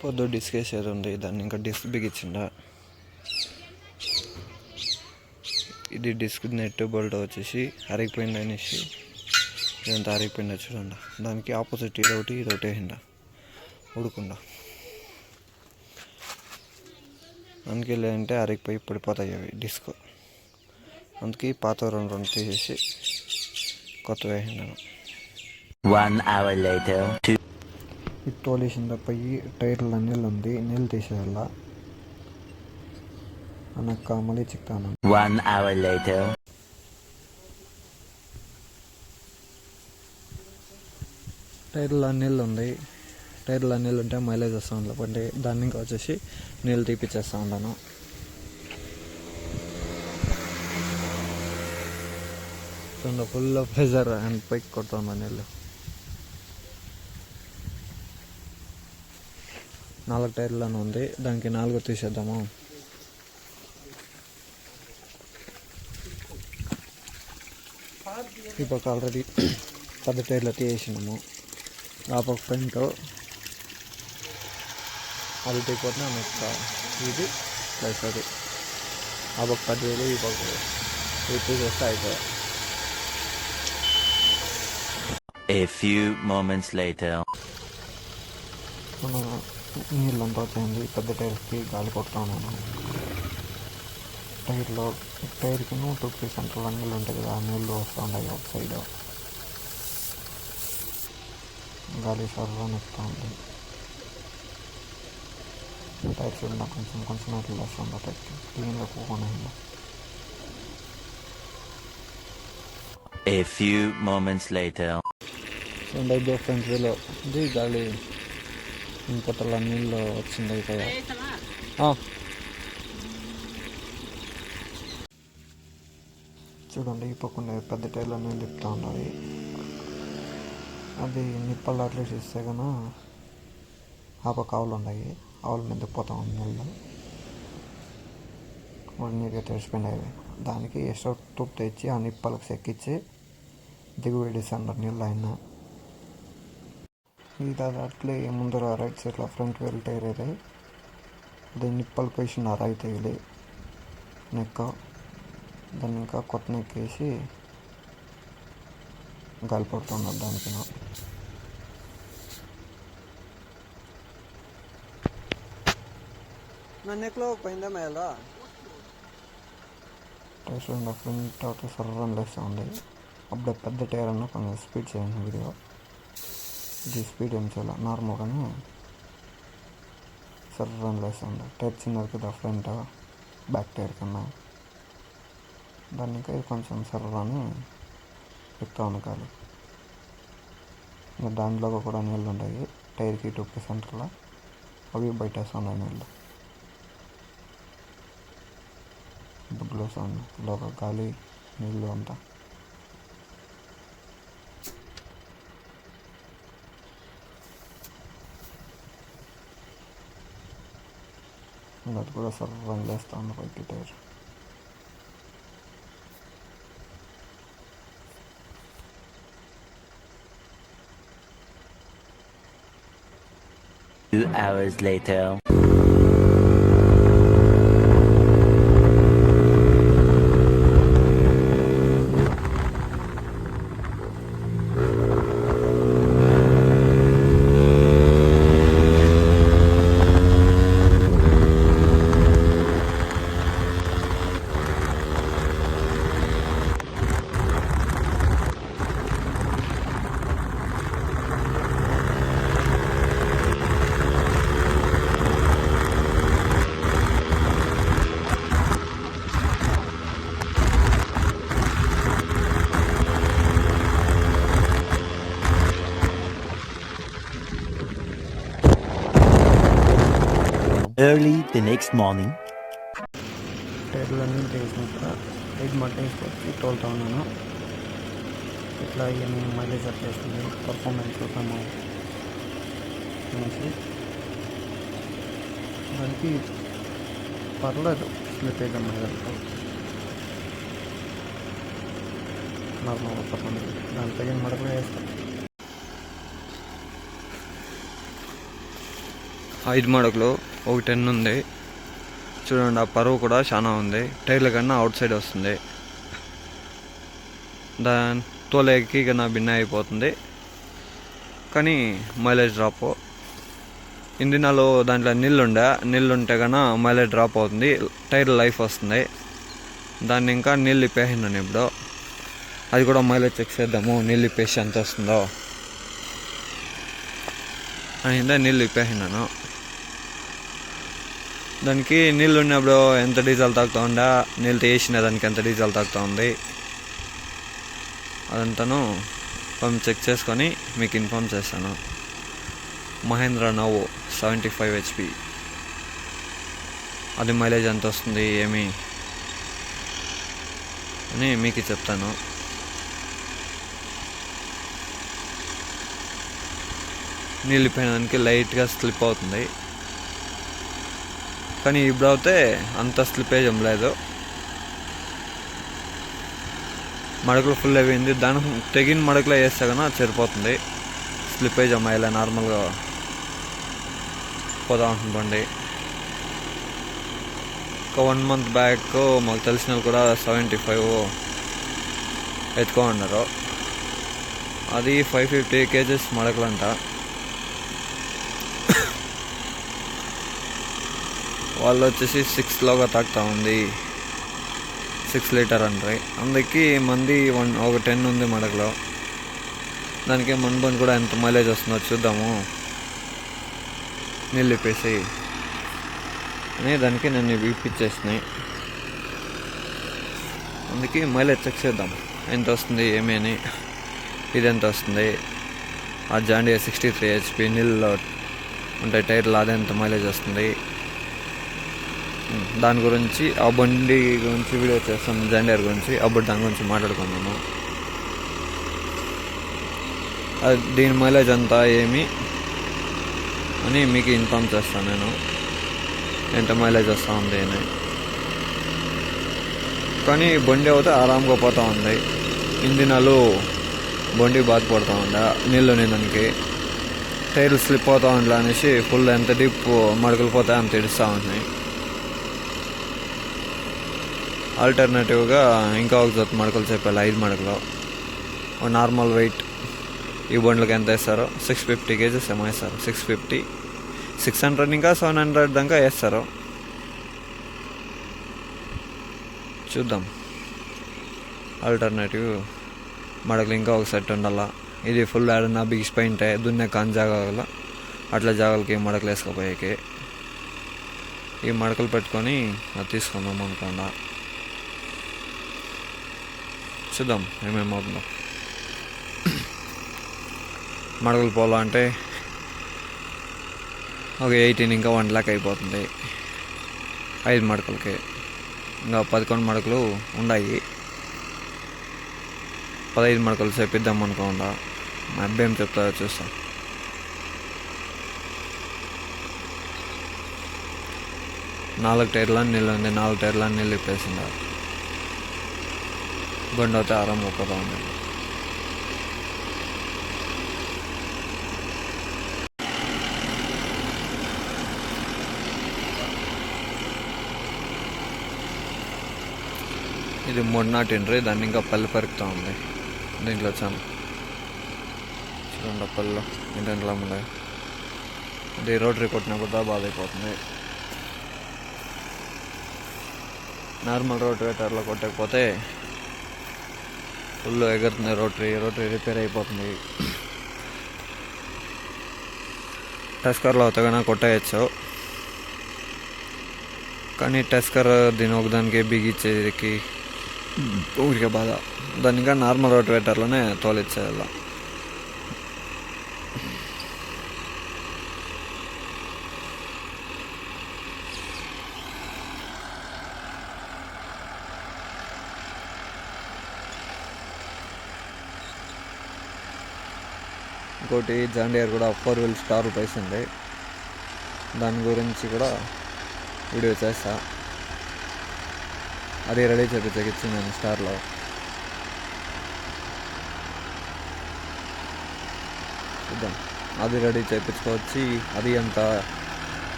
పొద్దు డిస్క్ వేసేది ఉంది, దాన్ని ఇంకా డిస్క్ బిగించిందా. ఇది డిస్క్ నెట్ బోల్ట్ వచ్చేసి అరిగిపోయింది అనేసి ఇదంతా అరిగిపోయిందా చూడండి. దానికి ఆపోజిట్ ఇదొకటి వేసిండ ఉడకుండా, అందుకే లేదంటే అరిగిపోయి పడిపోతాయి అవి డిస్క్. అందుకే పాత రెండు తీసేసి కొత్త వేసిండాను. ఈ తోలేసిన పోయి టైర్లో నీళ్ళు ఉంది, నీళ్ళు తీసేయాల అనక్క మళ్ళీ చిక్తాను. 1 hour later. టైర్లో నీళ్ళు ఉంది, టైర్లో నీళ్ళు ఉంటే మైలేజ్ వస్తూ ఉంది కాబట్టి దాన్ని ఇంకా వచ్చేసి నీళ్ళు తీపిచ్చేస్తూ ఉన్నాను. చూడండి ఫుల్ ప్రెజర్ అండ్ పైకి కొడుతుంది నీళ్ళు. 4 టైర్లను ఉంది, దానికి 4 తీసేద్దాము. ఈ పక్క ఆల్రెడీ 10 టైర్లు తీసేసినాము. ఆ పక్క ఫ్రంట్ అది తీయకపోతే నెక్స్ట్ ఇది ప్లస్ అది ఆ పక్క 10,000 ఈ పక్క ఇది తీసేస్తే అయిపోయాయి. A few moments later. నీళ్ళంతా వచ్చింది, పెద్ద టైర్కి గాలి కొడుతూ ఉన్నాను. టైర్కి 2 సెంటర్లో నీళ్ళు ఉంటుంది కదా, నీళ్ళు వస్తూ ఉన్నాయి ఒక సైడ్, గాలి సర్వని వస్తూ ఉంది. టైర్ చూడండి కొంచెం అట్లా వస్తుంది, టైర్కి క్లీన్గా పోకుండా. A few moments later. చూడండి ఇదే ఫ్రంట్ వీలో ఇది గాలి ఇంకొత్తల నీళ్ళు వచ్చింది అయిపోయా. చూడండి ఈ పక్కన పెద్ద టైర్లు నీళ్ళు తిప్పుతూ ఉన్నాయి. అది నిప్పలు అట్లా చేస్తే కన్నా ఆ పక్క ఆవులు ఉన్నాయి, ఆవుల మీద పోతా ఉంది నీళ్ళు. వాళ్ళు నీట్గా తెరిచిపోయినాయి. దానికి ఎక్స్ట్రా తుప్పు తెచ్చి ఆ నిప్పలకు సెక్కించి దిగుబడిస్తున్నారు నీళ్ళు. ఆయన ఇది అట్లే ముందర రైట్ సైడ్లో ఫ్రంట్ వీల్ టైర్ అయితే అది నిప్పలు పోసిన రాయి తగిలి నెక్క, దాన్ని ఇంకా కొత్త నెక్ వేసి గాలి పడుతున్నారు దానికి. నా నెక్లో పోయిందా మేలా టైర్స్ ఫ్రంట్ అవుట్ సర్రని లేస్తూ ఉంది. అప్పుడే పెద్ద టైర్ అన్న కొంచెం స్పీడ్ చేయండి వీడియో. ఇది స్పీడ్ ఏం చేయాలి, నార్మల్గానే సర్రని లేస్తుంది. టైర్ చిన్నది కదా ఫ్రంట్ బ్యాక్ టైర్ కన్నా, దాన్ని ఇంకా ఇది కొంచెం సర్రని ఎక్కుతా ఉంది గాలి. ఇంకా దాంట్లో కూడా నీళ్ళు ఉంటాయి టైర్కి 2 సెంటర్లో, అవి బయట వేస్తున్నాయి నీళ్ళు. బుడ్లో వస్తుంది లోక గాలి నీళ్ళు అంతా. అది కూడా సర్వం లేస్తూ ఉంది పైకి tyre. Two hours later. Early the next morning. టైర్లన్నీ వేసినాక హెడ్ మట్ వేసుకొచ్చి తోలుతా ఉన్నాను. ఇట్లా ఏమి మైలేజ్ అట్లా వేస్తుంది, పర్ఫార్మెన్స్ చూద్దాము అనేసి. దానికి పర్లేదు స్లిప్ అయితే మైలేజ్ నార్మల్గా పర్లేదు. దాని తగిన మడకలు వేస్తాం. 5 మడకలు, ఒక 10 ఉంది. చూడండి, ఆ పరువు కూడా చాలా ఉంది. టైర్ల కన్నా అవుట్ సైడ్ వస్తుంది. దాని తోలేకి కన్నా భిన్న అయిపోతుంది, కానీ మైలేజ్ డ్రాప్. ఇంజిన్లో దాంట్లో నీళ్ళు ఉంటే కన్నా మైలేజ్ డ్రాప్ అవుతుంది, టైర్ లైఫ్ వస్తుంది. దాన్ని ఇంకా నీళ్ళు ఇప్పేసినాను ఇప్పుడు. అది కూడా మైలేజ్ చెక్ చేద్దాము, నీళ్ళు ఇప్పేసి ఎంత వస్తుందో అని నీళ్ళు ఇప్పేసినాను. దానికి నీళ్ళు ఉన్నప్పుడు ఎంత డీజిల్ తాగుతూ ఉందా, నీళ్ళు తీసిన దానికి ఎంత డీజిల్ తాగుతూ ఉంది, అదంతాను చెక్ చేసుకొని మీకు ఇన్ఫామ్ చేస్తాను. మహేంద్ర నవో 75 HP, అది మైలేజ్ ఎంత వస్తుంది ఏమి అని మీకు చెప్తాను. నీళ్ళు ఇప్పినదానికి లైట్గా స్లిప్ అవుతుంది, కానీ ఇప్పుడు అయితే అంత స్లిప్పేజ్ ఏం లేదు. మడకలు ఫుల్ అయిపోయింది. దాని తెగిన మడకలో వేస్తే కన్నా సరిపోతుంది. స్లిప్పేజ్ అమ్మాయిలా నార్మల్గా పోతా ఉంటుంది బండి. ఒక 1 month బ్యాక్ మాకు తెలిసిన వాళ్ళు కూడా 75 ఎత్తుకో ఉన్నారు. అది 550 kgs మడకలంట. వాళ్ళు వచ్చేసి 6లోగా తాకుతూ ఉంది, 6 లీటర్ అంటే. అందుకే మంది ఒక 10 ఉంది మడకలో. దానికి మన కూడా ఎంత మైలేజ్ వస్తుందో చూద్దాము, నీళ్ళు ఇప్పేసి అని దానికి నేను ఇప్పించేసినాయి. అందుకే మైలేజ్ చెక్ చేద్దాం ఎంత వస్తుంది ఏమి అని. ఇది ఎంత వస్తుంది, ఆ జాండియర్ 63 HP నీళ్ళలో ఉంటాయి టైర్లు, అదెంత మైలేజ్ వస్తుంది, దాని గురించి ఆ బండి గురించి వీడియో చేస్తాను. జాండియర్ గురించి అప్పుడు దాని గురించి మాట్లాడుకున్నాము. దీని మైలేజ్ అంతా ఏమి అని మీకు ఇన్ఫామ్ చేస్తాను నేను, ఎంత మైలేజ్ వస్తూ ఉంది అని. కానీ బండి అయితే ఆరాంగా పోతూ ఉంది. ఇంజినాలు బండి బాధపడుతూ ఉండే నీళ్ళు దానికి. టైర్లు స్లిప్ అవుతూ ఉండే అనేసి ఫుల్ ఎంత డీప్ మడకలు పోతాయి అంత ఇడుస్తూ ఉన్నాయి. ఆల్టర్నేటివ్గా ఇంకా ఒక జత మడకలు చెప్పాలి, 5 మడకలు. నార్మల్ వెయిట్ ఈ బండ్లకి ఎంత వేస్తారో 650 kgs ఏమో వేస్తారు. 650, 600 ఇంకా 700 దాకా వేస్తారు. చూద్దాం. ఆల్టర్నేటివ్ మడకలు ఇంకా ఒక సెట్ ఉండాలా. ఇది ఫుల్ ఏడన్నా బిగిసిపోయి ఉంటాయి, దున్నే కాని జాగాల అట్లా జాగాలకి మడకలు వేసుకోపోయాకి. ఈ మడకలు పెట్టుకొని అది తీసుకుందాం అనుకోండా. చూద్దాం ఏమేమవుతుందో. మడకలు పోవాలంటే ఒక 18 ఇంకా 1 lakh అయిపోతుంది 5 మడకలకి. ఇంకా 11 మడకలు ఉన్నాయి. 15 మడకలు చేపిద్దాం అనుకోకుండా మా అబ్బాయి ఏం చెప్తారో చూస్తాం. నాలుగు టైర్లని నీళ్ళు ఉంది, 4 టైర్లని నీళ్ళు ఇప్పేసిండారు. బండి అయితే ఆరాంగా పోతా ఉంది. ఇది మొన్నటిండ్రి, దాన్ని ఇంకా పళ్ళు పెరుగుతూ ఉంది. దీంట్లో చాలా చూడండి పళ్ళు ఇంట్లో ఉన్నాయి. అది రోటరీ కొట్టినప్పుడు బాధ అయిపోతుంది. నార్మల్ రోటరీలో కొట్టకపోతే ఫుల్ ఎగురుతుంది. రోటరీ రిపేర్ అయిపోతుంది. టస్కర్లో అవుతాగా కొట్టేయచ్చు, కానీ టస్కర్ దీని ఒకదానికి బిగిచ్చేదికి ఊరికే బాధ. దానికా నార్మల్ రోటివేటర్లోనే తోలిచ్చేయాల. ఇంకోటి జాండియర్ కూడా 4 wheel స్టార్ ఉంది, దాని గురించి కూడా వీడియో చేస్తా. అది రెడీ చేపించకి నేను స్టార్లో. చూద్దాం, అది రెడీ చేయించుకోవచ్చి అది ఎంత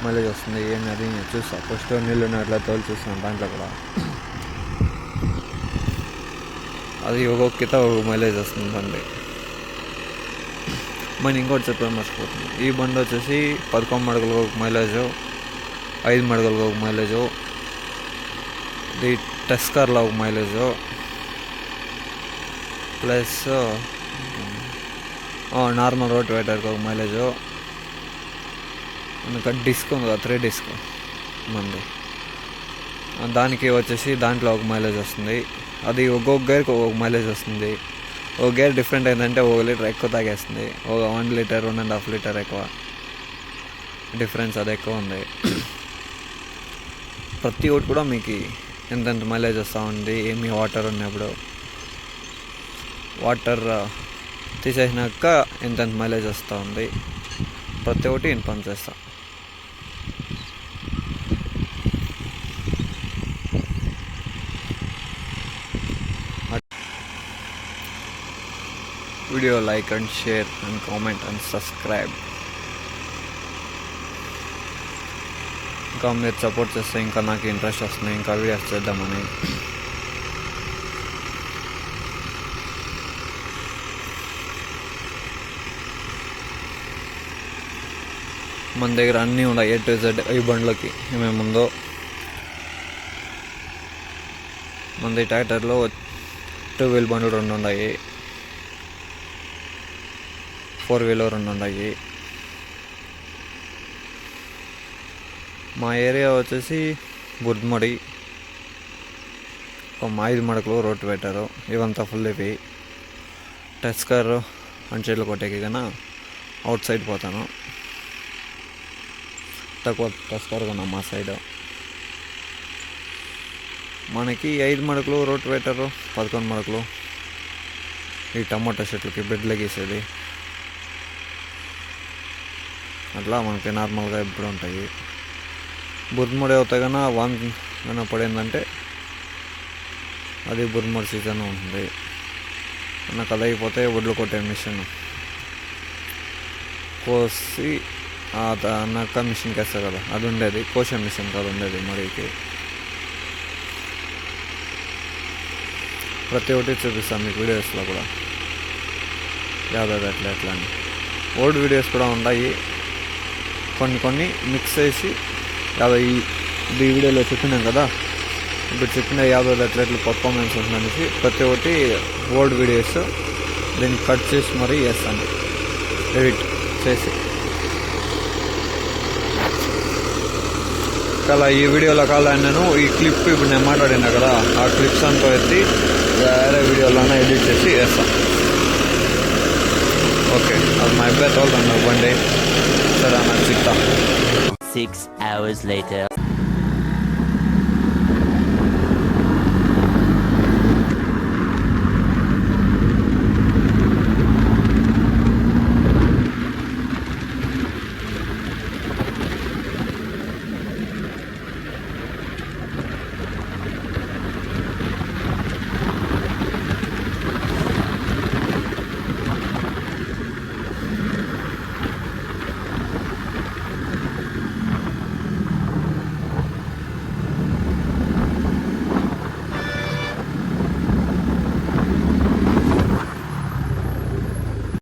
మైలేజ్ వస్తుంది ఏంటది నేను చూస్తాను. ఫస్ట్ నీళ్ళు ఉన్నట్లా తోలు చూస్తాను దాంట్లో కూడా. అది ఒక్కొక్క కిత ఒక మైలేజ్ వస్తుంది బండి. మరి ఇంకోటి చెప్పడం మర్చిపోతుంది, ఈ బండి వచ్చేసి 11 మడకలకు ఒక మైలేజు, 5 మడకలకు ఒక మైలేజు, ఇది టెస్కర్లో ఒక మైలేజు, ప్లస్ నార్మల్ రోడ్ వెయిటర్కి ఒక మైలేజు, ఇంకా డిస్క్ ఉంది కదా 3 డిస్క్ మంది, దానికి వచ్చేసి దాంట్లో ఒక మైలేజ్ వస్తుంది. అది ఒక్కొక్క గేర్కి ఒక్కొక్క మైలేజ్ వస్తుంది. ఒక గేర్ డిఫరెంట్ ఏంటంటే 1 లీటర్ ఎక్కువ తాగేస్తుంది, ఒక 1 లీటర్ 1.5 లీటర్ ఎక్కువ డిఫరెన్స్, అది ఎక్కువ ఉంది. ప్రతి ఒక్కటి కూడా మీకు ఎంతెంత మైలేజ్ వస్తూ ఉంది, ఏమి వాటర్ ఉన్నప్పుడు, వాటర్ తీసేసినాక ఎంతెంత మైలేజ్ వస్తూ ఉంది, ప్రతి ఒక్కటి ఇన్ఫార్మ్ చేస్తాను. Video like and share and comment and subscribe. ఇంకా మీరు సపోర్ట్ చేస్తే ఇంకా నాకు ఇంట్రెస్ట్ వస్తుంది ఇంకా వీడియోస్ చేద్దామని. మన దగ్గర అన్నీ ఉన్నాయి A to Z ఈ బండ్లకి ఏమేముందో. మనది ట్రాక్టర్లో 2 వీల్ బండ్లు 2 ఉన్నాయి, 4 వీల్ 2 ఉన్నాయి. మా ఏరియా వచ్చేసి బుర్ద్మడి, 5 మడకలు రోడ్ పెట్టారు, ఇవంతా ఫుల్ ఇవి. టెస్కర్ అంచెలు కొట్టేకి కన్నా అవుట్ సైడ్ పోతాను, తక్కువ టెస్కర్ కన్నా మా సైడ్. మనకి 5 మడకలు రోడ్ పెట్టారు, 11 మడకలు ఈ టమాటా చెట్లకి బెడ్లు గీసేది, అట్లా మనకి నార్మల్గా ఎప్పుడు ఉంటాయి. బుర్ద్మడి అవుతాయి కన్నా వాన్ కన్నా పడిందంటే అది బుర్ద్మడి సీజన్ ఉంటుంది. నాకు అది అయిపోతే వడ్లు కొట్టే మిషన్ కోసి అన్నాక మిషన్కి వేస్తారు కదా, అది ఉండేది. కోసే మిషన్ కాదు ఉండేది మడికి. ప్రతి ఒక్కటి చూపిస్తాను మీకు వీడియోస్లో కూడా, యాదవ్ ఎట్లా ఎట్లా అని. ఓల్డ్ వీడియోస్ కూడా ఉన్నాయి, కొన్ని మిక్స్ చేసి యాదవ్ ఈ వీడియోలో చెప్పినాం కదా, ఇప్పుడు చెప్పిన యాదవ్ ఎట్లా పర్ఫార్మెన్స్ ఉంటుందనేసి ప్రతి ఒక్కటి ఓల్డ్ వీడియోస్ దీన్ని కట్ చేసి మరీ వేస్తాను, ఎడిట్ చేసి. అలా ఈ వీడియోలో నేను ఈ క్లిప్ ఇప్పుడు నేను మాట్లాడినా కదా, ఆ క్లిప్స్ అంతా ఎత్తి వేరే వీడియోలోనే ఎడిట్ చేసి వేస్తాను. ఓకే, అది మా అబ్బాయి తోలుతాను బండి. సరే నాకు సిక్తా. 6 hours later.